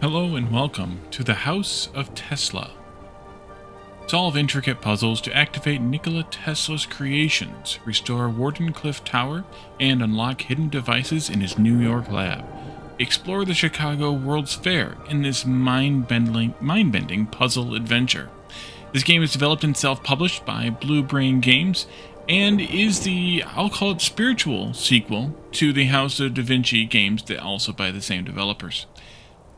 Hello and welcome to the House of Tesla. Solve intricate puzzles to activate Nikola Tesla's creations, restore Wardenclyffe Tower, and unlock hidden devices in his New York lab. Explore the Chicago World's Fair in this mind-bending puzzle adventure. This game is developed and self-published by Blue Brain Games and is the, I'll call it, spiritual sequel to the House of Da Vinci games that also by the same developers.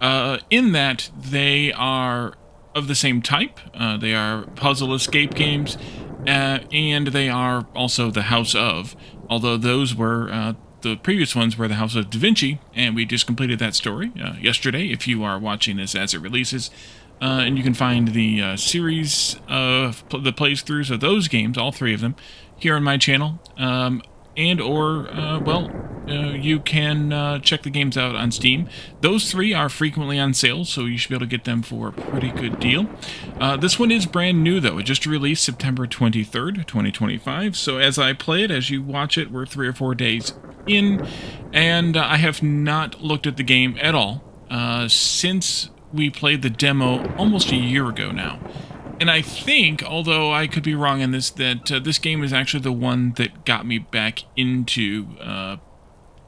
In that they are of the same type, they are puzzle escape games, and they are also the House of, although those were, the previous ones were the House of Da Vinci, and we just completed that story yesterday, if you are watching this as it releases. And you can find the series of the playthroughs of those games, all three of them, here on my channel. You can check the games out on Steam. Those three are frequently on sale, so you should be able to get them for a pretty good deal. This one is brand new, though. It just released September 23rd, 2025. So as I play it, as you watch it, we're 3 or 4 days in, and I have not looked at the game at all since we played the demo almost a year ago now. And I think, although I could be wrong in this, that this game is actually the one that got me back into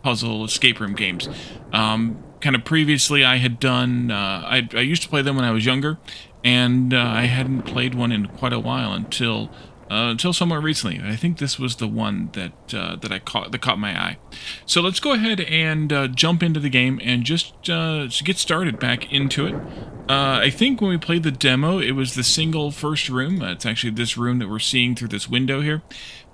puzzle escape room games. Kind of previously I had done, I used to play them when I was younger, and I hadn't played one in quite a while until somewhat recently. I think this was the one that caught my eye. So let's go ahead and jump into the game and just get started back into it. I think when we played the demo, it was the single first room. It's actually this room that we're seeing through this window here.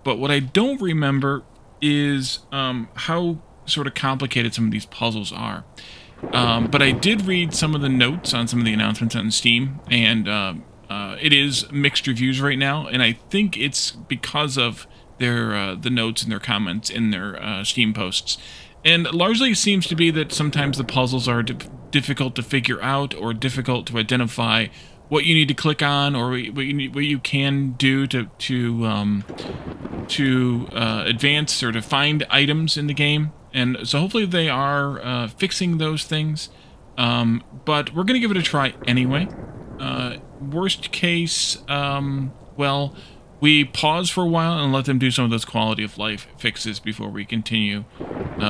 But what I don't remember is how sort of complicated some of these puzzles are. But I did read some of the notes on some of the announcements on Steam, and it is mixed reviews right now, and I think it's because of their the notes and their comments in their Steam posts. And largely it seems to be that sometimes the puzzles are difficult to figure out or difficult to identify what you need to click on or what you can do to advance or to find items in the game. And so hopefully they are fixing those things. But we're going to give it a try anyway. Worst case, well, we pause for a while and let them do some of those quality of life fixes before we continue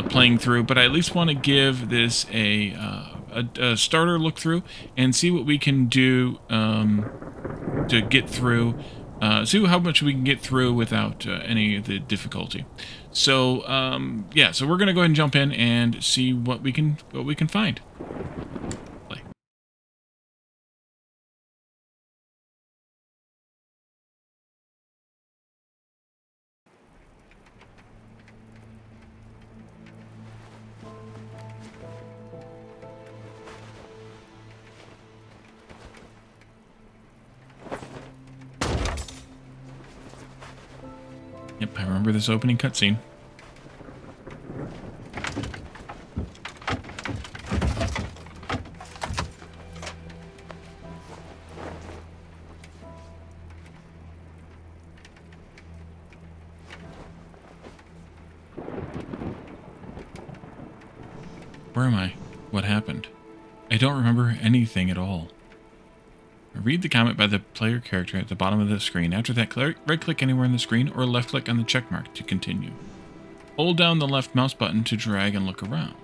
playing through. But I at least want to give this a starter look through and see what we can do to get through, see how much we can get through without any of the difficulty. So yeah, so we're gonna go ahead and jump in and see what we can find. Yep, I remember this opening cutscene. Where am I? What happened? I don't remember anything at all. Read the comment by the player character at the bottom of the screen. After that, right-click anywhere on the screen or left-click on the checkmark to continue. Hold down the left mouse button to drag and look around.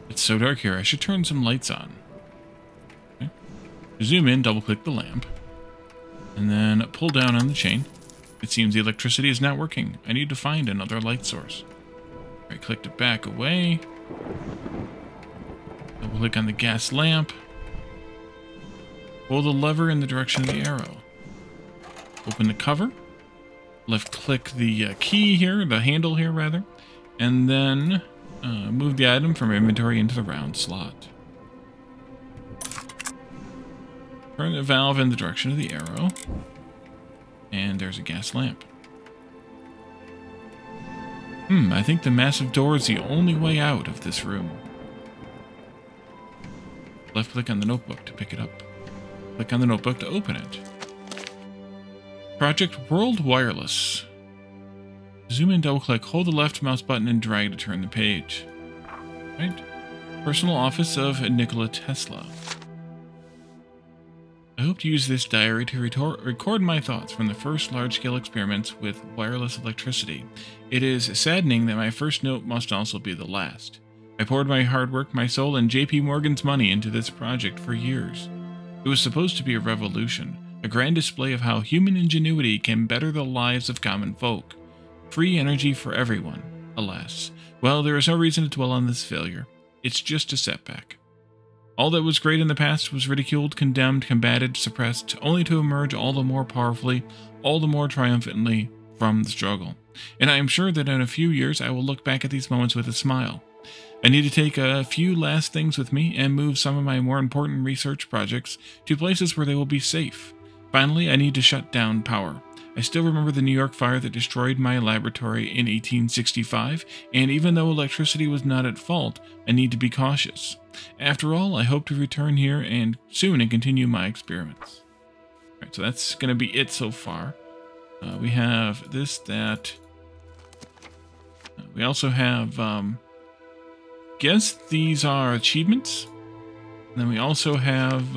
It's so dark here, I should turn some lights on. Okay. To zoom in, double-click the lamp. And then pull down on the chain. It seems the electricity is not working. I need to find another light source. Right-click to back away. Double-click on the gas lamp. Pull the lever in the direction of the arrow. Open the cover. Left-click the key here, the handle here, rather. And then move the item from inventory into the round slot. Turn the valve in the direction of the arrow. And there's a gas lamp. I think the massive door is the only way out of this room. Left-click on the notebook to pick it up. Click on the notebook to open it. Project World Wireless. Zoom in, double-click, hold the left mouse button and drag to turn the page. Right. Personal office of Nikola Tesla. I hope to use this diary to record my thoughts from the first large-scale experiments with wireless electricity. It is saddening that my first note must also be the last. I poured my hard work, my soul, and J.P. Morgan's money into this project for years. It was supposed to be a revolution, a grand display of how human ingenuity can better the lives of common folk. Free energy for everyone, alas. Well, there is no reason to dwell on this failure. It's just a setback. All that was great in the past was ridiculed, condemned, combated, suppressed, only to emerge all the more powerfully, all the more triumphantly from the struggle. And I am sure that in a few years I will look back at these moments with a smile. I need to take a few last things with me and move some of my more important research projects to places where they will be safe. Finally, I need to shut down power. I still remember the New York fire that destroyed my laboratory in 1865, and even though electricity was not at fault, I need to be cautious. After all, I hope to return here and soon and continue my experiments. Alright, so that's going to be it so far. We have this, that. We also have, guess these are achievements. And then we also have,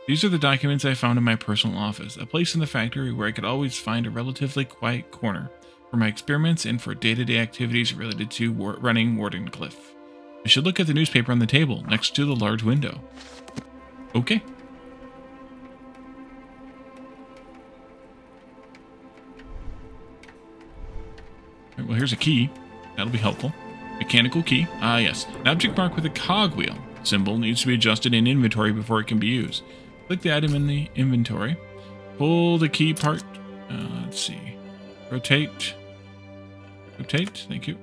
these are the documents I found in my personal office, a place in the factory where I could always find a relatively quiet corner for my experiments and for day-to-day activities related to running Wardenclyffe. I should look at the newspaper on the table next to the large window. Okay. Right, well, here's a key. That'll be helpful. Mechanical key. Ah, yes. An object marked with a cogwheel symbol needs to be adjusted in inventory before it can be used. Click the item in the inventory. Pull the key part. Let's see. Rotate. Rotate. Thank you.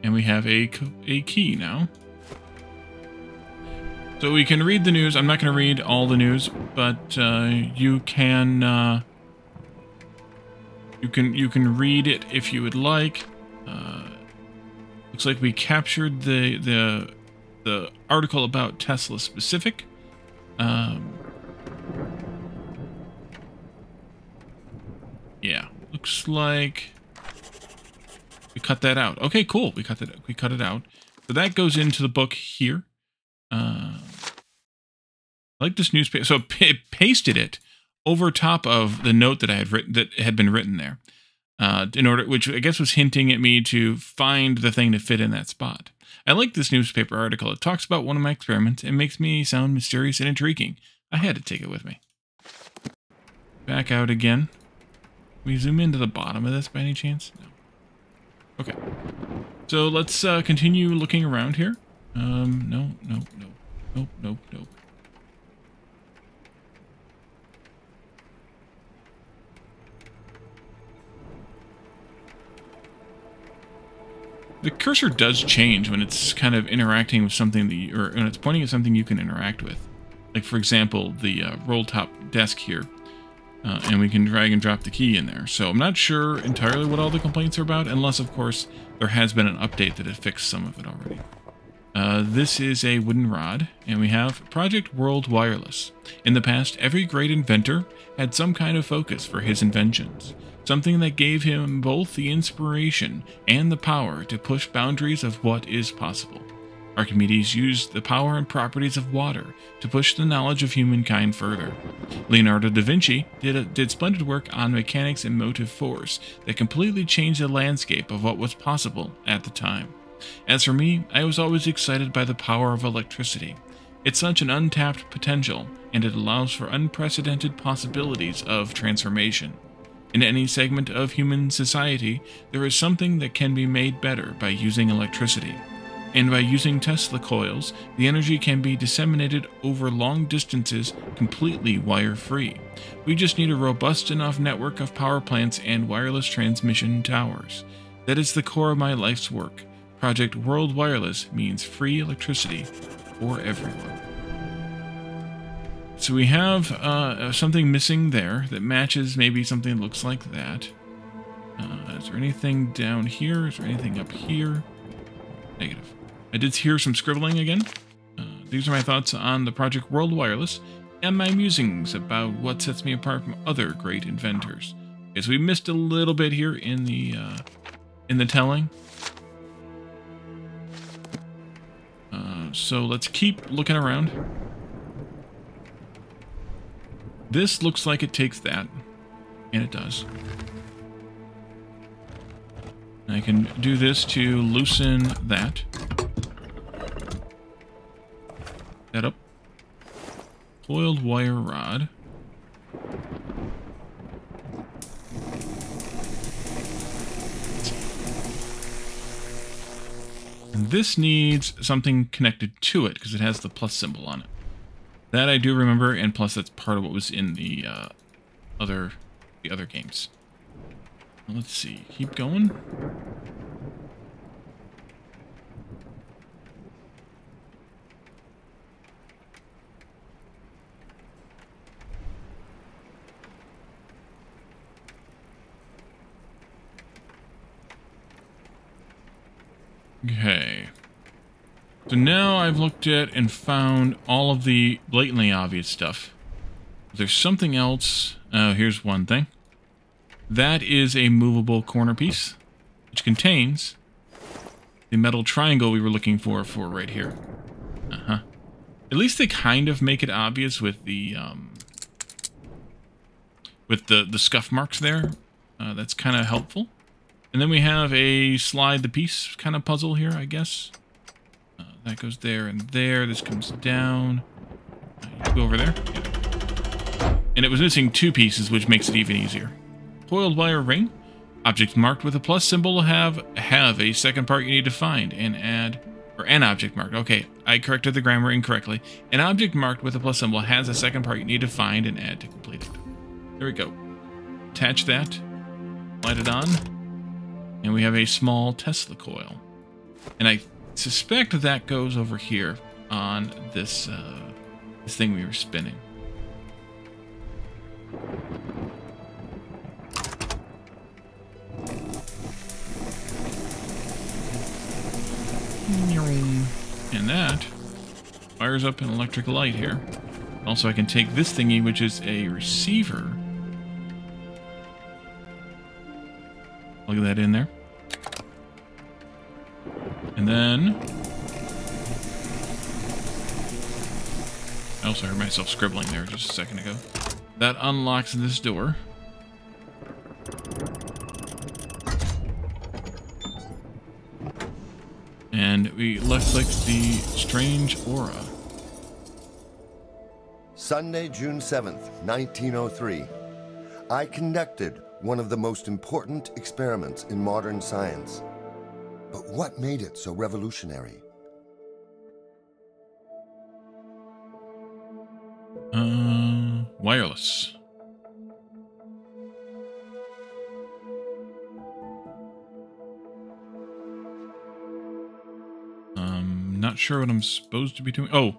And we have a key now. So we can read the news. I'm not going to read all the news, but you can read it if you would like. Looks like we captured the article about Tesla specific. Yeah, looks like we cut that out. Okay, cool. We cut it out. So that goes into the book here. I like this newspaper. So it pasted it over top of the note that I had written, that had been written there, which I guess was hinting at me to find the thing to fit in that spot. I like this newspaper article. It talks about one of my experiments and makes me sound mysterious and intriguing. I had to take it with me. Back out again. Can we zoom into the bottom of this by any chance? No. Okay. So let's continue looking around here. No. The cursor does change when it's kind of interacting with something that or when it's pointing at something you can interact with. Like, for example, the roll top desk here. And we can drag and drop the key in there. So I'm not sure entirely what all the complaints are about, unless, of course, there has been an update that had fixed some of it already. This is a wooden rod, and we have Project World Wireless. In the past, every great inventor had some kind of focus for his inventions. Something that gave him both the inspiration and the power to push boundaries of what is possible. Archimedes used the power and properties of water to push the knowledge of humankind further. Leonardo da Vinci did splendid work on mechanics and motive force that completely changed the landscape of what was possible at the time. As for me, I was always excited by the power of electricity. It's such an untapped potential, and it allows for unprecedented possibilities of transformation. In any segment of human society, there is something that can be made better by using electricity. And by using Tesla coils, the energy can be disseminated over long distances completely wire-free. We just need a robust enough network of power plants and wireless transmission towers. That is the core of my life's work. Project World Wireless means free electricity for everyone. So we have something missing there that matches maybe something that looks like that. Is there anything down here? Is there anything up here? Negative. I did hear some scribbling again. These are my thoughts on the Project World Wireless and my musings about what sets me apart from other great inventors. Okay, so we missed a little bit here in the telling. So let's keep looking around. This looks like it takes that, and it does. I can do this to loosen that. That up. Coiled wire rod. And this needs something connected to it because it has the plus symbol on it. That I do remember, and plus that's part of what was in the other games. Well, let's see. Keep going. Okay. So now I've looked at and found all of the blatantly obvious stuff. There's something else. Oh, here's one thing. That is a movable corner piece, which contains the metal triangle we were looking for right here. At least they kind of make it obvious with the scuff marks there. That's kind of helpful. And then we have a slide the piece kind of puzzle here, I guess. That goes there and there. This comes down. You go over there. Yeah. And it was missing 2 pieces, which makes it even easier. Coiled wire ring. Objects marked with a plus symbol have a second part you need to find and add, or an object marked. Okay, I corrected the grammar incorrectly. An object marked with a plus symbol has a second part you need to find and add to complete it. There we go. Attach that. Light it on. And we have a small Tesla coil. And I suspect that goes over here on this this thing we were spinning. And that fires up an electric light here. Also, I can take this thingy, which is a receiver. Plug that in there. And then I also heard myself scribbling there just a second ago. That unlocks this door. And we left-click the strange aura. Sunday, June 7th, 1903. I conducted one of the most important experiments in modern science. But what made it so revolutionary? Wireless. Not sure what I'm supposed to be doing. Oh,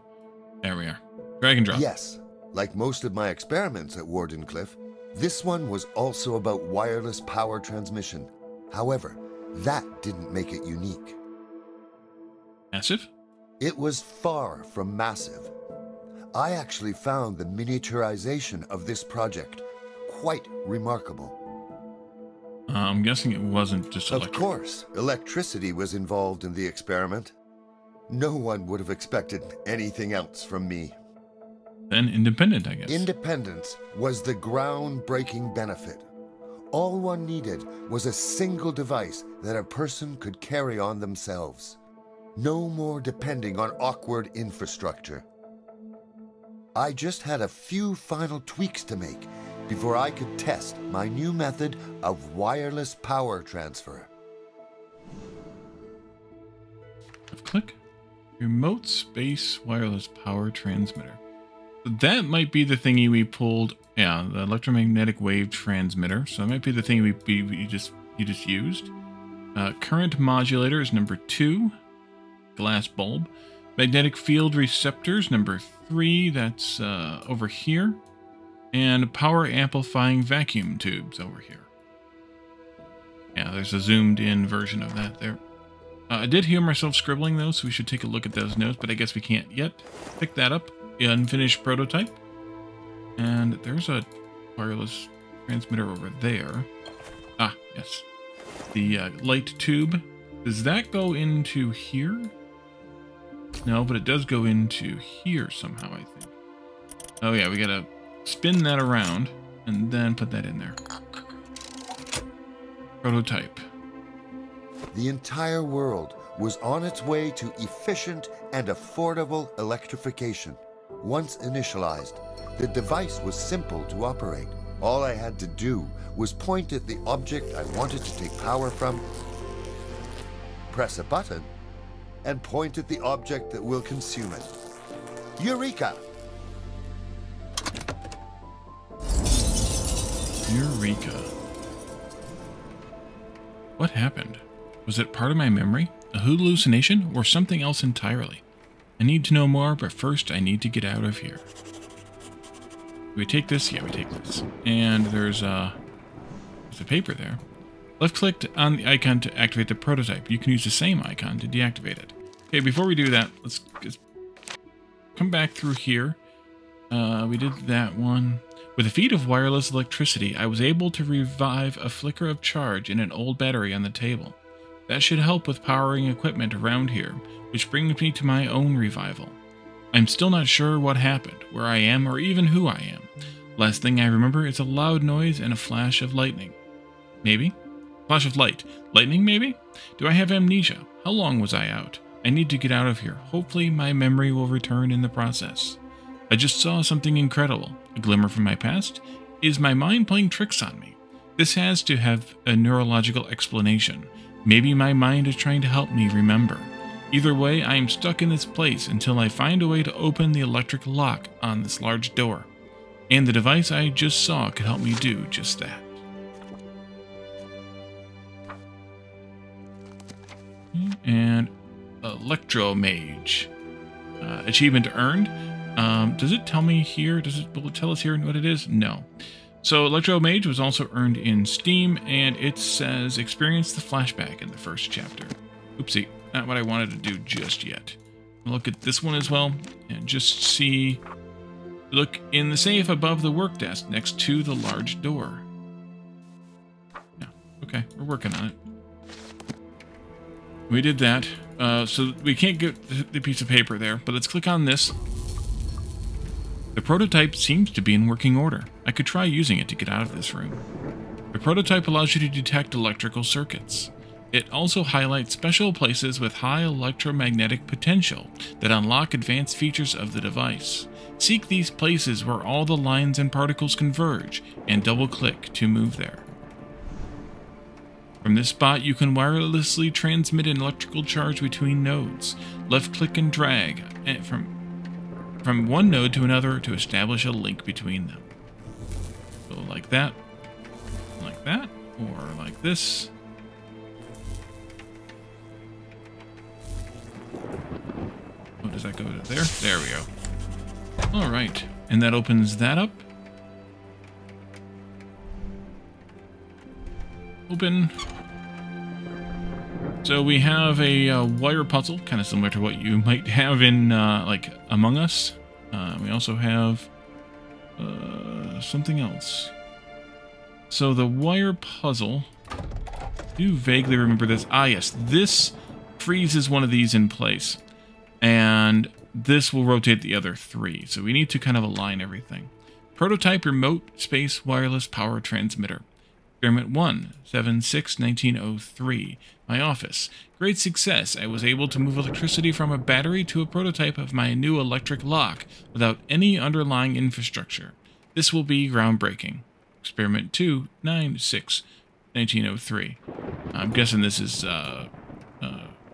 there we are. Drag and drop. Yes, like most of my experiments at Wardenclyffe, this one was also about wireless power transmission. However, that didn't make it unique. Massive? It was far from massive. I actually found the miniaturization of this project quite remarkable. I'm guessing it wasn't just electric. Of course, electricity was involved in the experiment. No one would have expected anything else from me. Then independent, I guess. Independence was the groundbreaking benefit. All one needed was a single device that a person could carry on themselves. No more depending on awkward infrastructure. I just had a few final tweaks to make before I could test my new method of wireless power transfer. Click. Remote space wireless power transmitter. That might be the thingy we pulled. Yeah, the electromagnetic wave transmitter. So that might be the thing you just used. Current modulator is number 2. Glass bulb. Magnetic field receptors, number 3. That's over here. And power amplifying vacuum tubes over here. Yeah, there's a zoomed in version of that there. I did hear myself scribbling though, so we should take a look at those notes, but I guess we can't yet. Pick that up. Unfinished prototype. And there's a wireless transmitter over there. Ah, yes. The light tube. Does that go into here? No, but it does go into here somehow, I think. Oh yeah, we gotta spin that around and then put that in there. Prototype. The entire world was on its way to efficient and affordable electrification. Once initialized, the device was simple to operate. All I had to do was point at the object I wanted to take power from, press a button, and point at the object that will consume it. Eureka! Eureka. What happened? Was it part of my memory, a hallucination, or something else entirely? I need to know more, but first I need to get out of here. Do we take this? Yeah, we take this. And there's a paper there. Left-click on the icon to activate the prototype. You can use the same icon to deactivate it. Okay, before we do that, let's come back through here. We did that one. With a feed of wireless electricity, I was able to revive a flicker of charge in an old battery on the table. That should help with powering equipment around here, which brings me to my own revival. I'm still not sure what happened, where I am, or even who I am. Last thing I remember is a loud noise and a flash of lightning. Maybe? Flash of light. Lightning, maybe? Do I have amnesia? How long was I out? I need to get out of here. Hopefully my memory will return in the process. I just saw something incredible. A glimmer from my past? Is my mind playing tricks on me? This has to have a neurological explanation. Maybe my mind is trying to help me remember. Either way, I am stuck in this place until I find a way to open the electric lock on this large door. And the device I just saw could help me do just that. And Electromage. Achievement earned. Does it tell me here? Will it tell us here what it is? No. So Electromage was also earned in Steam, and it says experience the flashback in the first chapter. Oopsie, not what I wanted to do just yet. Look at this one as well, and just see. Look in the safe above the work desk next to the large door. Yeah, okay, we're working on it. We did that. So we can't get the piece of paper there, but let's click on this. The prototype seems to be in working order. I could try using it to get out of this room. The prototype allows you to detect electrical circuits. It also highlights special places with high electromagnetic potential that unlock advanced features of the device. Seek these places where all the lines and particles converge, and double-click to move there. From this spot, you can wirelessly transmit an electrical charge between nodes. Left-click and drag from one node to another to establish a link between them. So like that, or like this. Oh, does that go to there? There we go. All right, and that opens that up. Open. So we have a wire puzzle, kind of similar to what you might have in like Among Us. We also have something else. So the wire puzzle, I do vaguely remember this. Ah, yes, this freezes one of these in place, and this will rotate the other three. So we need to kind of align everything. Prototype remote space wireless power transmitter. Experiment 1, 7/6/1903. My office. Great success. I was able to move electricity from a battery to a prototype of my new electric lock without any underlying infrastructure. This will be groundbreaking. Experiment 2, 9/6/1903. I'm guessing this is the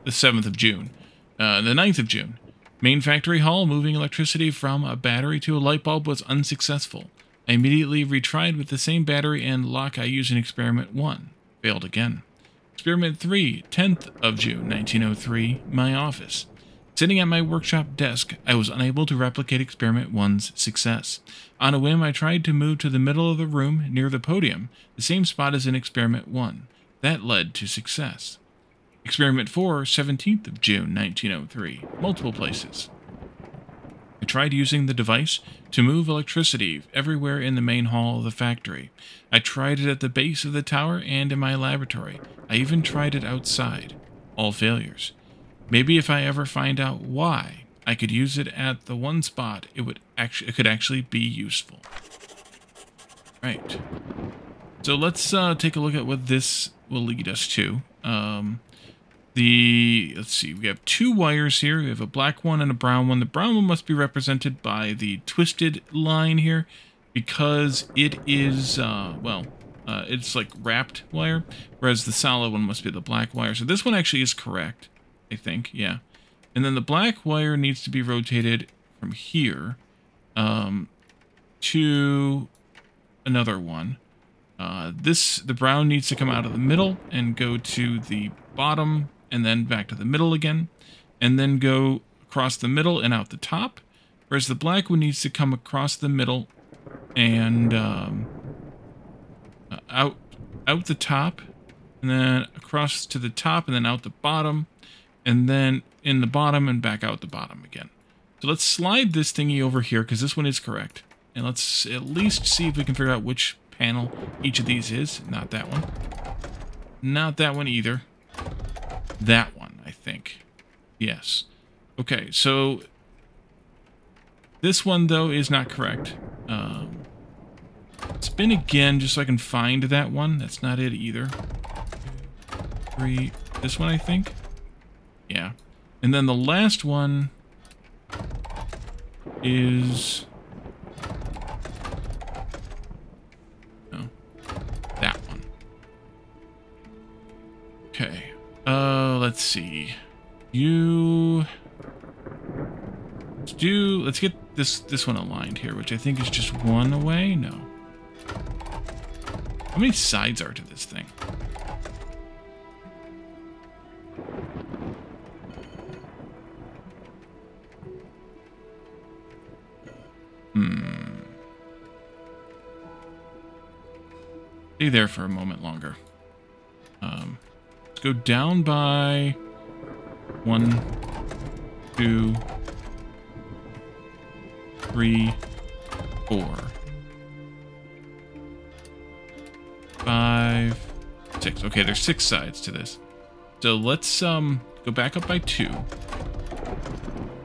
7th of June. The 9th of June. Main factory hall. Moving electricity from a battery to a light bulb was unsuccessful. I immediately retried with the same battery and lock I used in Experiment 1. Failed again. Experiment 3, 10th of June, 1903, my office. Sitting at my workshop desk, I was unable to replicate Experiment 1's success. On a whim, I tried to move to the middle of the room, near the podium, the same spot as in Experiment 1. That led to success. Experiment 4, 17th of June, 1903, multiple places. I tried using the device to move electricity everywhere in the main hall of the factory. I tried it at the base of the tower and in my laboratory. I even tried it outside. All failures. Maybe if I ever find out why I could use it at the one spot, it could actually be useful. Right. So let's take a look at what this will lead us to. Let's see, we have two wires here. We have a black one and a brown one. The brown one must be represented by the twisted line here because it is, it's like wrapped wire, whereas the solid one must be the black wire. So this one actually is correct, I think, yeah. And then the black wire needs to be rotated from here to another one. The brown needs to come out of the middle and go to the bottom and then back to the middle again, and then go across the middle and out the top, whereas the black one needs to come across the middle and out the top, and then across to the top and then out the bottom, and then in the bottom and back out the bottom again. So let's slide this thingy over here because this one is correct, and let's at least see if we can figure out which panel each of these is. Not that one. Not that one either. That one, I think. Yes. Okay, so this one, though, is not correct. Spin again just so I can find that one. That's not it either. 3. This one, I think. Yeah. And then the last one is... Okay. Let's see. Let's get this one aligned here, which I think is just one away. No. How many sides are to this thing? Stay there for a moment longer. Let's go down by 1, 2, 3, 4, 5, 6. Okay, there's 6 sides to this. So let's go back up by 2.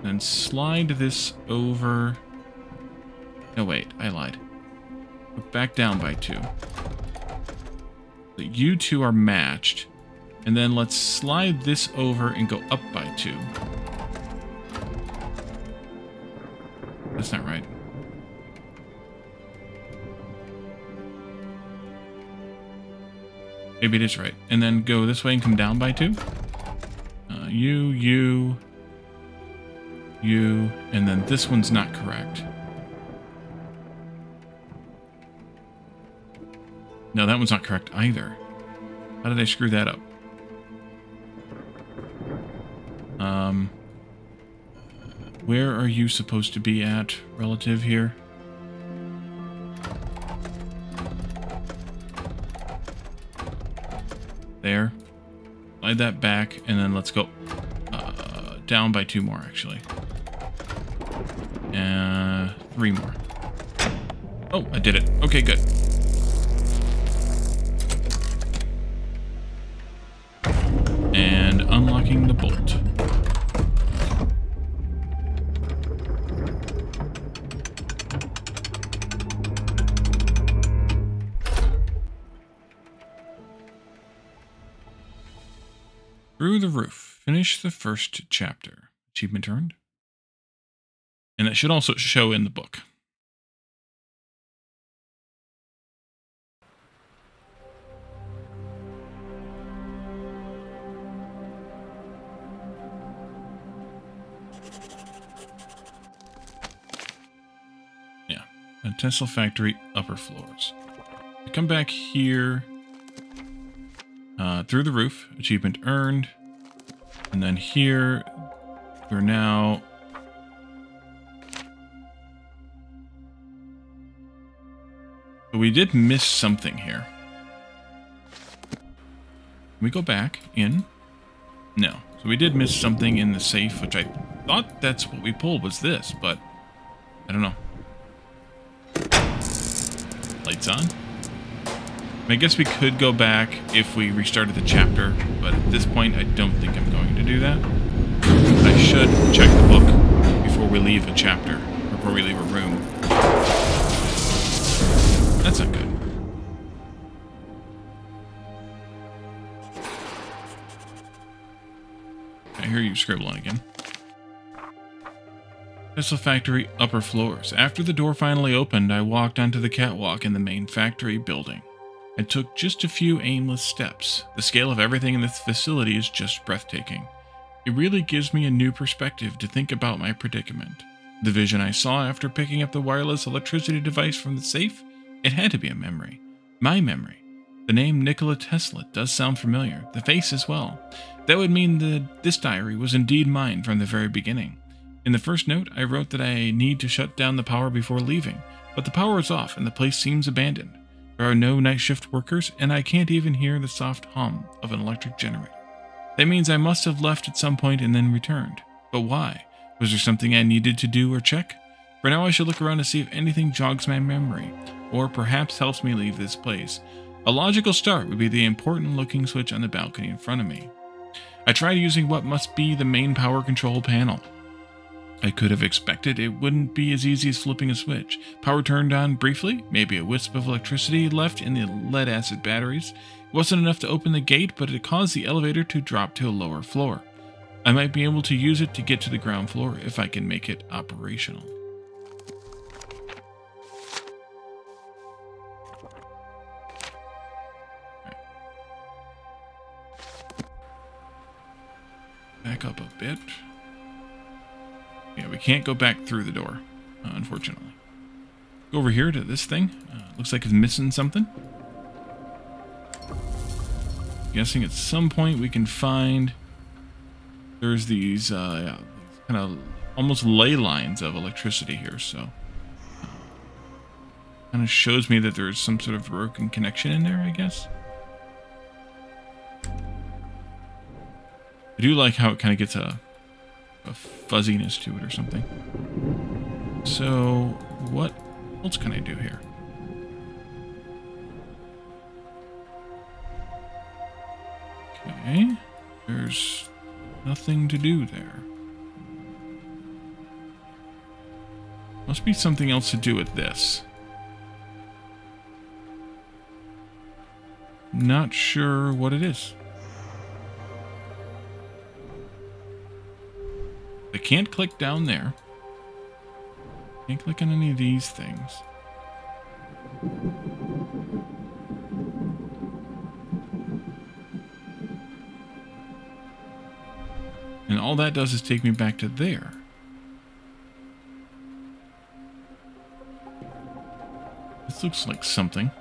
And slide this over. No, wait, I lied. Go back down by 2. So you two are matched. And then let's slide this over and go up by 2. That's not right. Maybe it is right. And then go this way and come down by 2. You, and then this one's not correct. No, that one's not correct either. How did I screw that up? Where are you supposed to be at, relative here? There. Slide that back, and then let's go down by 2 more, actually. 3 more. Oh, I did it. Okay, good. And unlocking the bolt. Through the roof. Finish the first chapter. Achievement earned. And that should also show in the book. Yeah. A Tesla factory upper floors. We come back here. Through the roof, achievement earned, and then here we're now but we did miss something here. Can we go back in? No. So we did miss something in the safe, which I thought that's what we pulled was this, but I don't know. Lights on. I guess we could go back if we restarted the chapter, but at this point I don't think I'm going to do that. I should check the book before we leave a chapter, before we leave a room. That's not good. I hear you scribbling again. Tesla factory upper floors. After the door finally opened, I walked onto the catwalk in the main factory building. I took just a few aimless steps. The scale of everything in this facility is just breathtaking. It really gives me a new perspective to think about my predicament. The vision I saw after picking up the wireless electricity device from the safe, it had to be a memory. My memory. The name Nikola Tesla does sound familiar, the face as well. That would mean that this diary was indeed mine from the very beginning. In the first note, I wrote that I need to shut down the power before leaving, but the power is off and the place seems abandoned. There are no night shift workers, and I can't even hear the soft hum of an electric generator. That means I must have left at some point and then returned. But why? Was there something I needed to do or check? For now, I should look around to see if anything jogs my memory, or perhaps helps me leave this place. A logical start would be the important looking switch on the balcony in front of me. I tried using what must be the main power control panel. I could have expected it wouldn't be as easy as flipping a switch. Power turned on briefly, maybe a wisp of electricity left in the lead-acid batteries. It wasn't enough to open the gate, but it caused the elevator to drop to a lower floor. I might be able to use it to get to the ground floor if I can make it operational. Back up a bit. Yeah, we can't go back through the door, unfortunately. Go over here to this thing. Looks like it's missing something. Guessing at some point we can find... There's these kind of almost ley lines of electricity here, so... kind of shows me that there's some sort of broken connection in there, I guess. I do like how it kind of gets a fuzziness to it or something. So, what else can I do here? Okay, there's nothing to do there. Must be something else to do with this. Not sure what it is. I can't click down there. Can't click on any of these things. And all that does is take me back to there. This looks like something.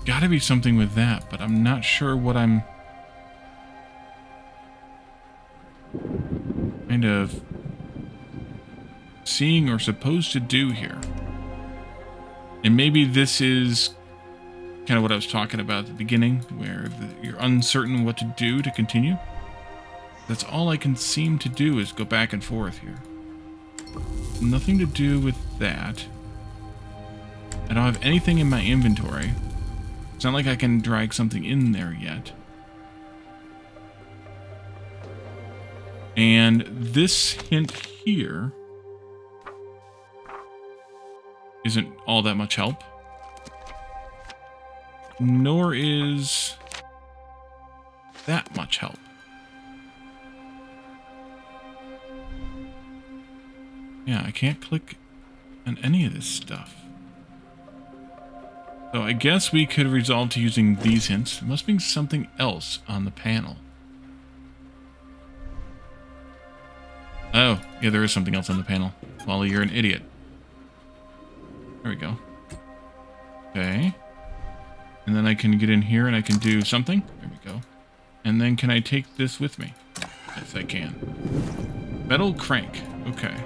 Gotta be something with that, but I'm not sure what I'm kind of seeing or supposed to do here. And maybe this is kind of what I was talking about at the beginning, where you're uncertain what to do to continue. That's all I can seem to do is go back and forth here. Nothing to do with that. I don't have anything in my inventory. It's not like I can drag something in there yet. And this hint here isn't all that much help. Nor is that much help. Yeah, I can't click on any of this stuff. So I guess we could resolve to using these hints. There must be something else on the panel. Oh, yeah, there is something else on the panel. Wally, you're an idiot. There we go. Okay. And then I can get in here and I can do something. There we go. And then can I take this with me? Yes, I can. Metal crank. Okay.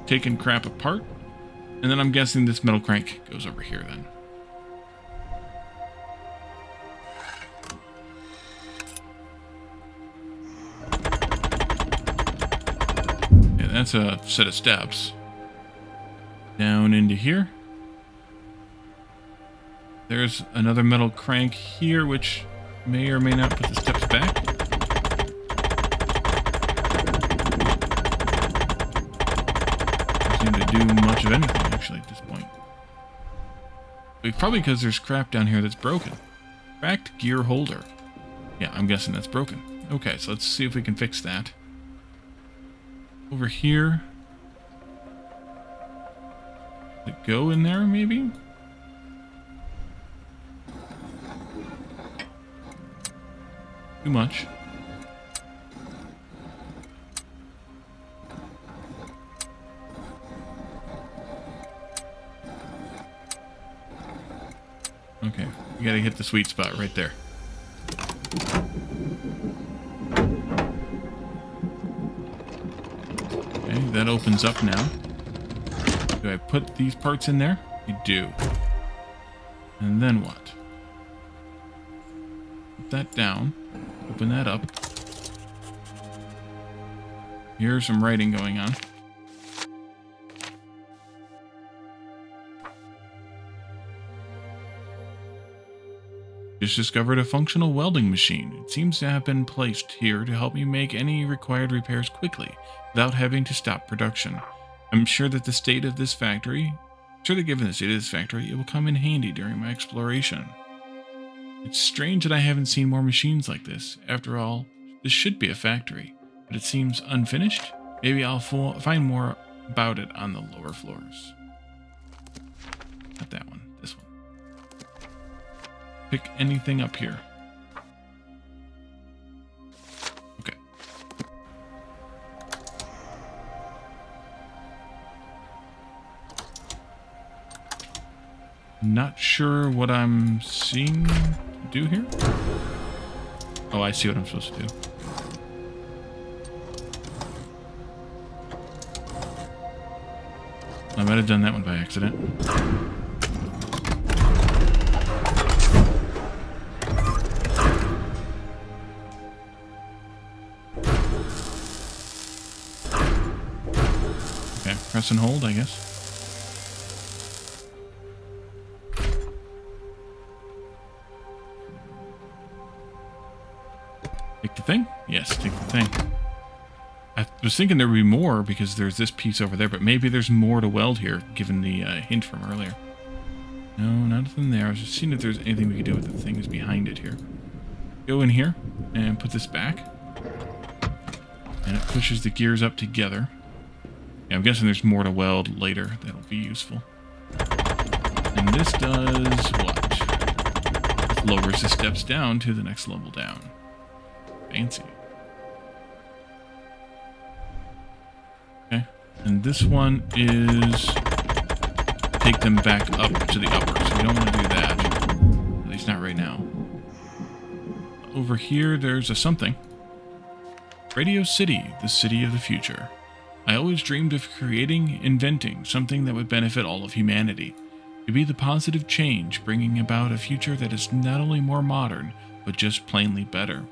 Taking crap apart. And then I'm guessing this metal crank goes over here then. Yeah, that's a set of steps. Down into here. There's another metal crank here, which may or may not put the steps back. Doesn't seem to do much of anything, actually, at this point. But probably because there's crap down here that's broken. Cracked gear holder. Yeah, I'm guessing that's broken. Okay, so let's see if we can fix that. Over here. Does it go in there, maybe? Too much. Okay, you gotta hit the sweet spot right there. Okay, that opens up now. Do I put these parts in there? I do. And then what? Put that down. Open that up. Here's some writing going on. Just discovered a functional welding machine. It seems to have been placed here to help me make any required repairs quickly, without having to stop production. I'm sure that the state of this factory, given the state of this factory, it will come in handy during my exploration. It's strange that I haven't seen more machines like this. After all, this should be a factory, but it seems unfinished. Maybe I'll find more about it on the lower floors. Not that one, this one. Pick anything up here. Okay. Not sure what I'm seeing to do here. Oh, I see what I'm supposed to do. I might have done that one by accident. Okay, press and hold, I guess. Take the thing? Yes, take the thing. I was thinking there would be more because there's this piece over there, but maybe there's more to weld here, given the hint from earlier. No, nothing there. I was just seeing if there's anything we could do with the things behind it here. Go in here and put this back. And it pushes the gears up together. Yeah, I'm guessing there's more to weld later that'll be useful. And this does what? It lowers the steps down to the next level down. Fancy. Okay, and this one is take them back up to the upper, so we don't want to do that. At least not right now. Over here, there's a something. Radio City, the city of the future. I always dreamed of creating, inventing something that would benefit all of humanity. To be the positive change, bringing about a future that is not only more modern, but just plainly better.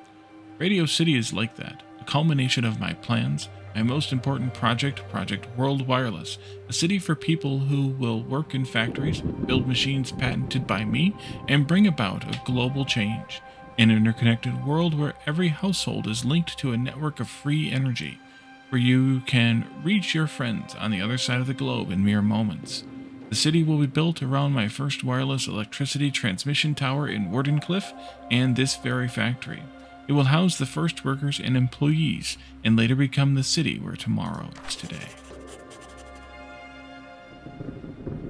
Radio City is like that, the culmination of my plans, my most important project, Project World Wireless, a city for people who will work in factories, build machines patented by me, and bring about a global change. An interconnected world where every household is linked to a network of free energy, where you can reach your friends on the other side of the globe in mere moments. The city will be built around my first wireless electricity transmission tower in Wardenclyffe and this very factory. It will house the first workers and employees, and later become the city where tomorrow is today.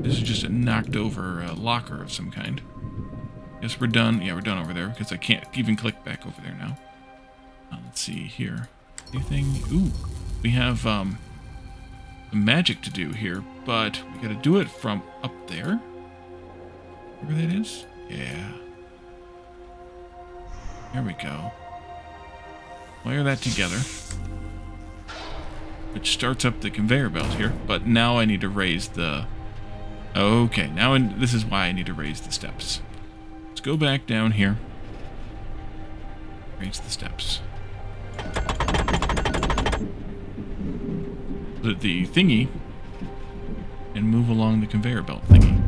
This is just a knocked over locker of some kind. Guess we're done. Yeah, we're done over there because I can't even click back over there now. Let's see here. Anything? Ooh, we have some magic to do here, but we gotta do it from up there. Where that is? Yeah. There we go. Wire that together, which starts up the conveyor belt here, but now I need to raise the... Okay, now this is why I need to raise the steps. Let's go back down here. Raise the steps. The thingy and move along the conveyor belt thingy.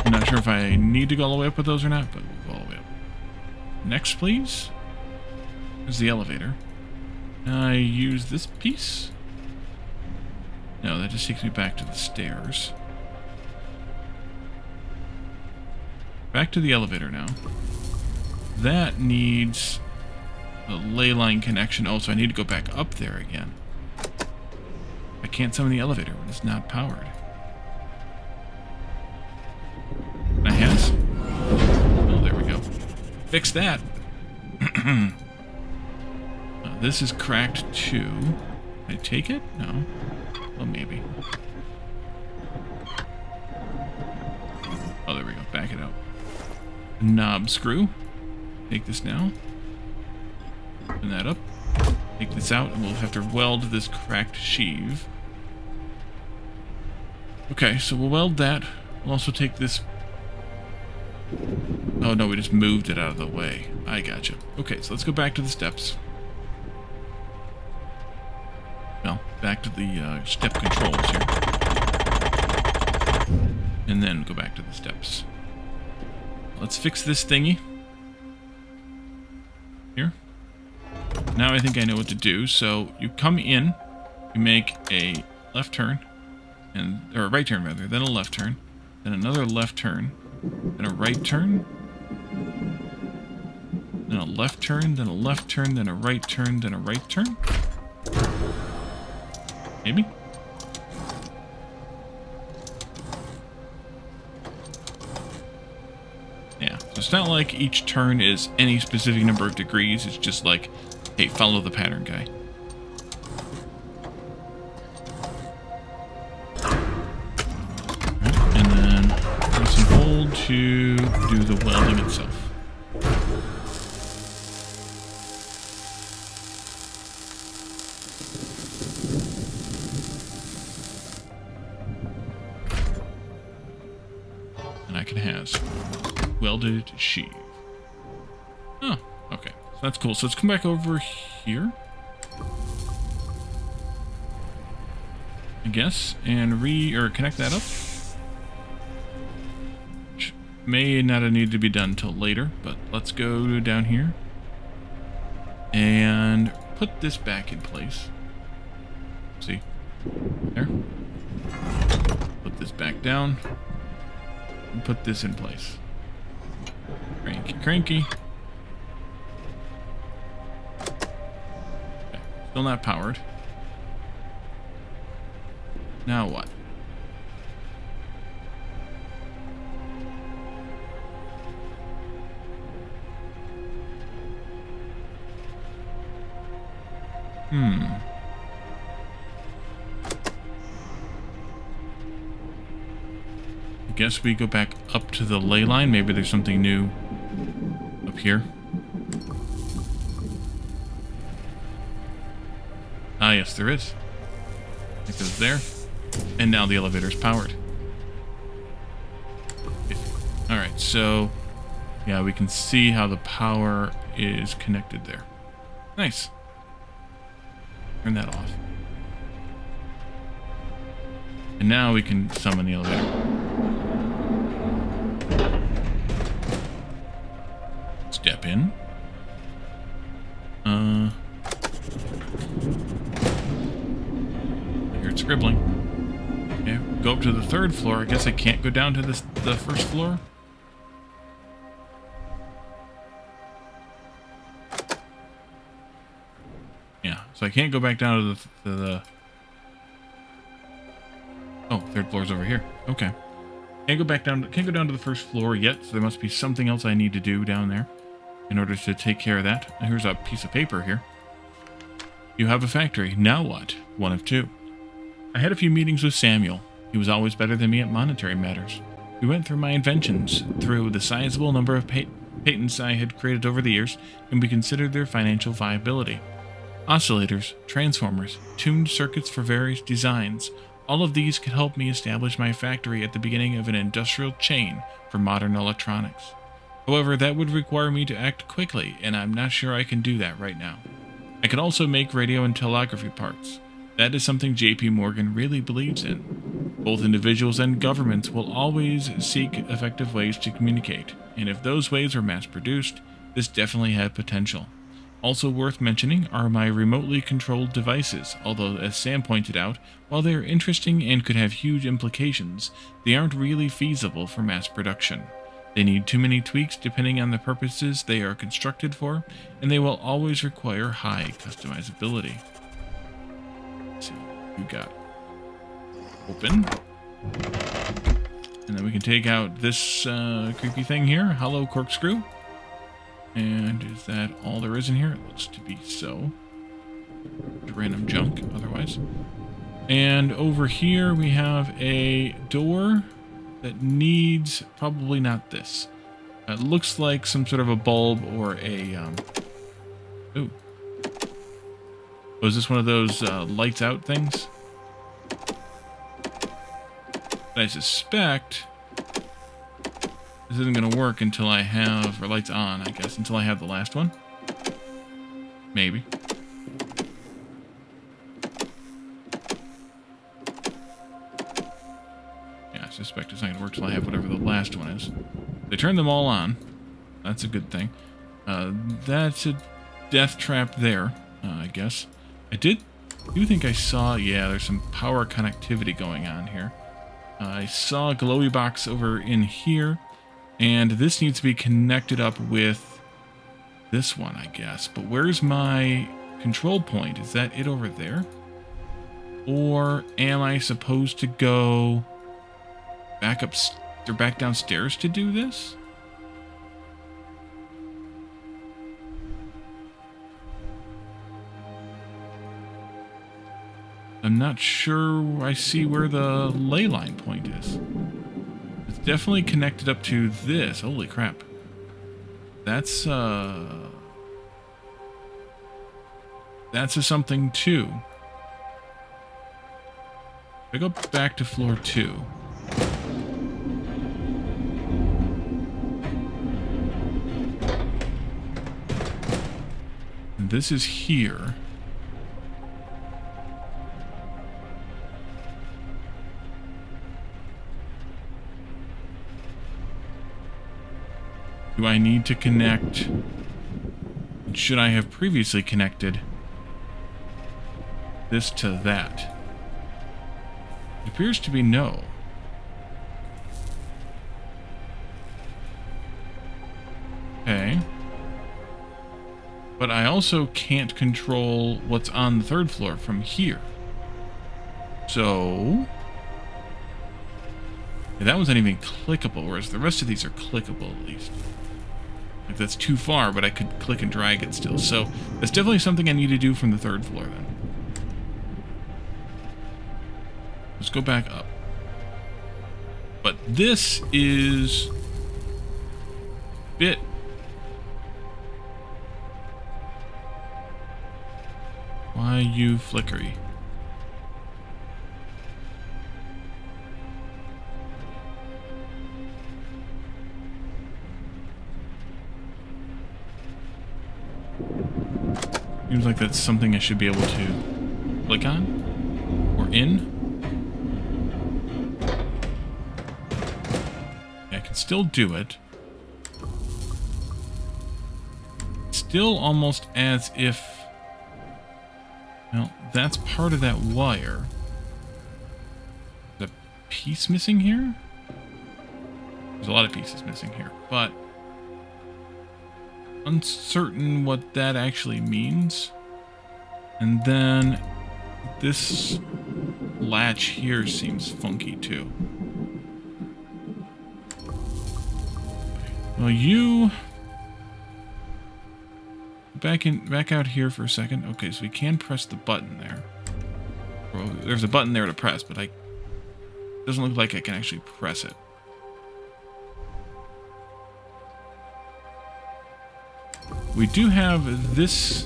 I'm not sure if I need to go all the way up with those or not, but we'll go all the way up. Next, please. There's the elevator. I use this piece. No, that just takes me back to the stairs. Back to the elevator now. That needs a ley line connection. Oh, so I need to go back up there again. I can't summon the elevator when it's not powered. I has? Oh, there we go. Fix that. This is cracked too. Can I take it? No. Well, maybe. Oh, there we go. Back it up. Knob screw. Take this now. Open that up. Take this out, and we'll have to weld this cracked sheave. Okay, so we'll weld that. We'll also take this... Oh, no, we just moved it out of the way. I gotcha. Okay, so let's go back to the steps. Well, back to the step controls here. And then go back to the steps. Let's fix this thingy. Here. Now I think I know what to do. So you come in, you make a left turn, or a right turn rather, then a left turn, then another left turn, then a right turn, then a left turn, then a left turn, then a right turn, then a right turn. Maybe? Yeah, so it's not like each turn is any specific number of degrees, it's just like, hey, follow the pattern, guy. Right, and then press and hold to do the welding itself. Welded sheave. Oh, okay. So that's cool. So let's come back over here, I guess, and connect that up. Which may not have needed to be done till later, but let's go down here and put this back in place. See? There. Put this back down and put this in place. Cranky, cranky. Okay, still not powered. Now what? I guess we go back up to the ley line. Maybe there's something new up here. Ah, yes, there is. It goes there. And now the elevator's powered. Alright, so... yeah, we can see how the power is connected there. Nice. Turn that off. And now we can summon the elevator. Step in. I hear it scribbling. Okay, go up to the third floor. I guess I can't go down to the first floor. Yeah, so I can't go back down to the oh, third floor's over here. Okay. Can't go down to the first floor yet, so there must be something else I need to do down there in order to take care of that. And here's a piece of paper here. You have a factory. Now what? One of two. I had a few meetings with Samuel. He was always better than me at monetary matters. We went through my inventions, through the sizable number of patents I had created over the years, and we considered their financial viability. Oscillators, transformers, tuned circuits for various designs, all of these could help me establish my factory at the beginning of an industrial chain for modern electronics. However, that would require me to act quickly, and I'm not sure I can do that right now. I could also make radio and telegraphy parts. That is something JP Morgan really believes in. Both individuals and governments will always seek effective ways to communicate, and if those ways are mass-produced, this definitely had potential. Also worth mentioning are my remotely controlled devices, although as Sam pointed out, while they are interesting and could have huge implications, they aren't really feasible for mass production. They need too many tweaks depending on the purposes they are constructed for, and they will always require high customizability. Let's see what you got. Open. And then we can take out this creepy thing here, hollow corkscrew. And is that all there is in here? It looks to be so. Random junk, otherwise. And over here we have a door that needs probably not this. It looks like some sort of a bulb or a ooh. Was this one of those lights out things? But I suspect this isn't going to work until I have, or lights on, I guess, until I have the last one. Maybe. Yeah, I suspect it's not going to work till I have whatever the last one is. They turned them all on. That's a good thing. That's a death trap there, I guess. I do think I saw, yeah, there's some power connectivity going on here. I saw a glowy box over in here, and this needs to be connected up with this one, I guess. But where's my control point? Is that it over there? Or am I supposed to go back up or back downstairs to do this? I'm not sure I see where the ley line point is. It's definitely connected up to this. Holy crap. That's a something too. I go back to floor 2. And this is here. Do I need to connect? Should I have previously connected this to that? It appears to be no. Okay. But I also can't control what's on the 3rd floor from here. So yeah, that one's not even clickable, whereas the rest of these are clickable at least. Like that's too far, but I could click and drag it still. So that's definitely something I need to do from the 3rd floor then. Let's go back up. But this is a bit... Why you flickery? Seems like that's something I should be able to click on or in. Yeah, I can still do it. Still almost as if... Well, that's part of that wire. There's a piece missing here? There's a lot of pieces missing here, but... uncertain what that actually means. And then this latch here seems funky too. Well, you back out here for a second. Okay, so we can press the button there. Well, there's a button there to press, but it doesn't look like I can actually press it. We do have this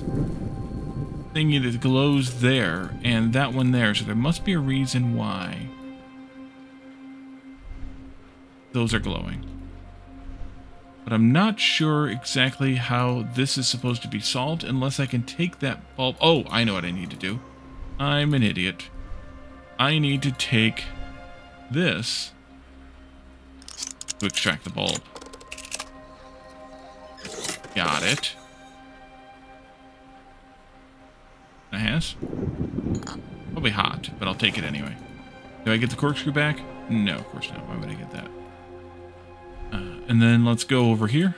thingy that glows there, and that one there, so there must be a reason why those are glowing. But I'm not sure exactly how this is supposed to be solved unless I can take that bulb. Oh, I know what I need to do. I'm an idiot. I need to take this to extract the bulb. Got it. I has? Probably hot, but I'll take it anyway. Do I get the corkscrew back? No, of course not. Why would I get that? And then let's go over here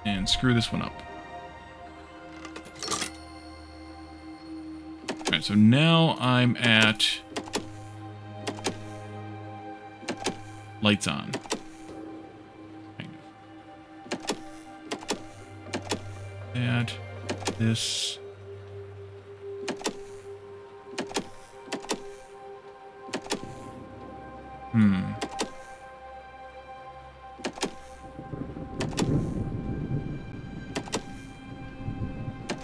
and screw this one up. Alright, so now I'm at lights on. Kind of. Add this.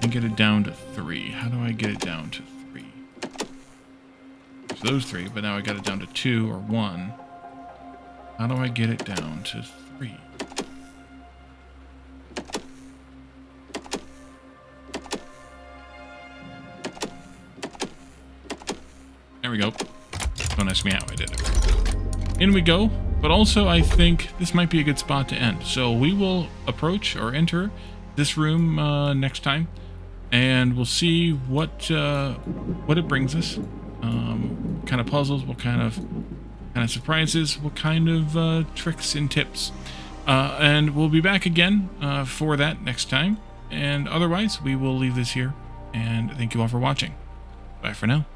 And get it down to 3. How do I get it down to 3? So those 3, but now I got it down to 2 or 1. How do I get it down to 3? There we go. Don't ask me how I did it. In we go, but also I think this might be a good spot to end. So we will approach or enter this room next time, and we'll see what it brings us. What kind of puzzles, what kind of surprises, what kind of tricks and tips. And we'll be back again for that next time. And otherwise, we will leave this here. And thank you all for watching. Bye for now.